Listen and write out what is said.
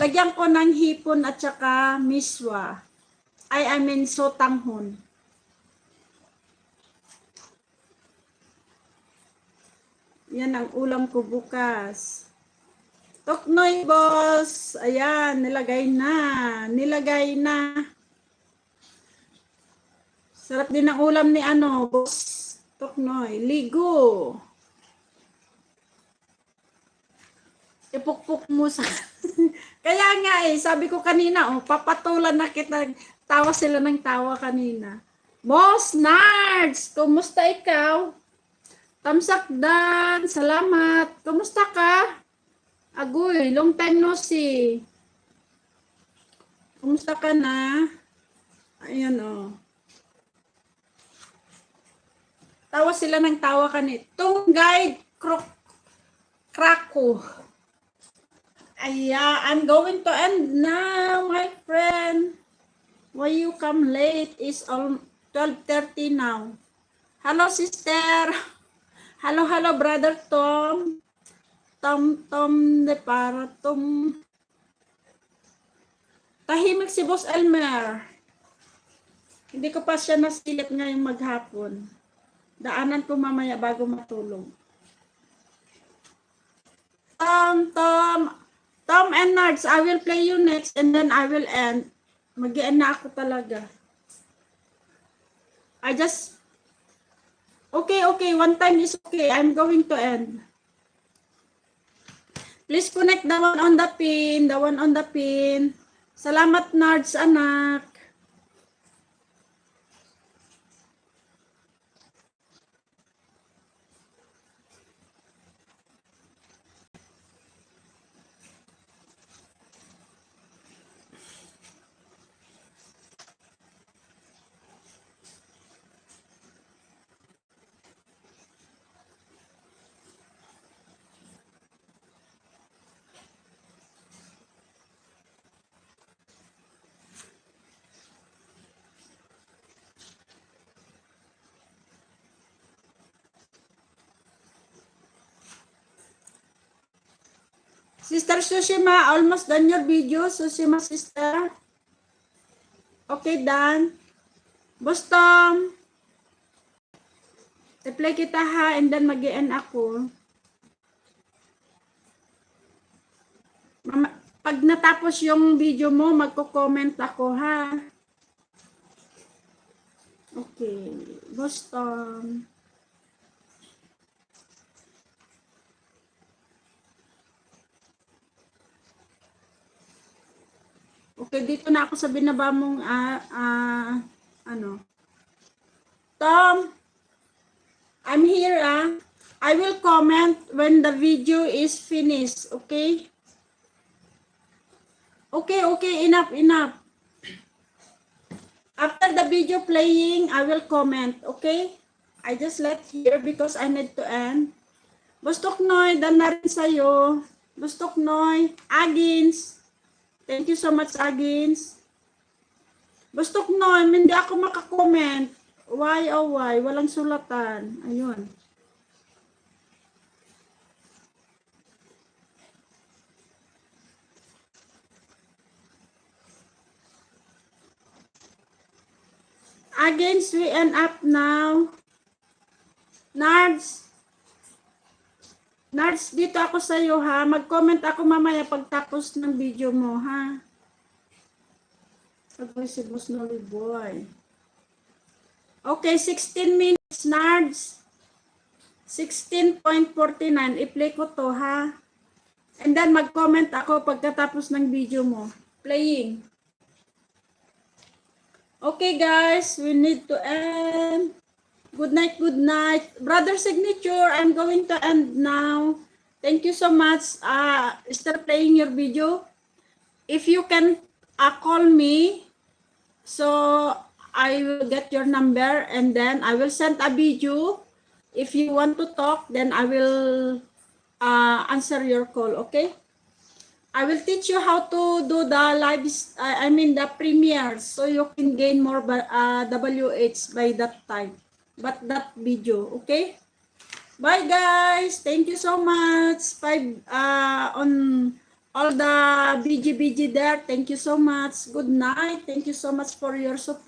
Lagyan ko ng hipon at saka miswa. I mean sotanghon. Yan ang ulam ko bukas. Toknoy, boss. Ayan, nilagay na. Nilagay na. Sarap din ang ulam ni ano, boss. Toknoy. Ligo. Ipukpuk mo sa... Kaya nga sabi ko kanina, papatulan na kita. Tawa sila ng tawa kanina. Boss Nards, kumusta ikaw? Tamsak Dan, salamat. Kumusta ka? Agoy, long time no see. Kumusta ka na? Ayan Tawa sila ng tawa kanina. Tunggay Krako. I'm going to end now, my friend. Why you come late? It's 12:30 now. Hello, sister. Hello, brother Tom. Tom de para Tom. Tahimik si Boss Elmer. Hindi ko pa siya nasilip ngayong maghapon. Daanan ko mamaya bago matulog. Tom and Nards, I will play you next and then I will end. Mag-i-end na ako talaga. Okay, one time is okay. I'm going to end. Please connect the one on the pin. Salamat, Nards, anak. Sister Sushima, almost done your video. Sushima, sister. Okay, done. Boss Tom. Reply kita ha, and then mag-i-end ako. Pag natapos yung video mo, magko-comment ako ha. Okay. Boss Tom. Okay, dito na ako sa binaba mong Tom, I'm here I will comment when the video is finished, okay? Okay, enough. After the video playing, I will comment, okay? I just left here because I need to end. Bustok Noy, dan na rin sa'yo. Bustok Noy, Agins. Thank you so much, Agins. Bustok Noy, hindi ako makakomment. Why? Walang sulatan. Ayun. Agins, we end up now. Nards, dito ako sa iyo ha. Mag-comment ako mamaya pagtapos ng video mo ha. Sabi si Boss Nolly Boy. Okay, 16 minutes, Nards. 16.49. I-play ko to ha. And then mag-comment ako pagkatapos ng video mo. Playing. Okay guys, we need to end. Good night. Brother Signature, I'm going to end now. Thank you so much. Start playing your video. If you can call me, so I will get your number and then I will send a video. If you want to talk, then I will answer your call, okay? I will teach you how to do the lives, the premieres, so you can gain more WH by that time. But that video, okay? Bye guys. Thank you so much. all the BG there, thank you so much. Good night. Thank you so much for your support.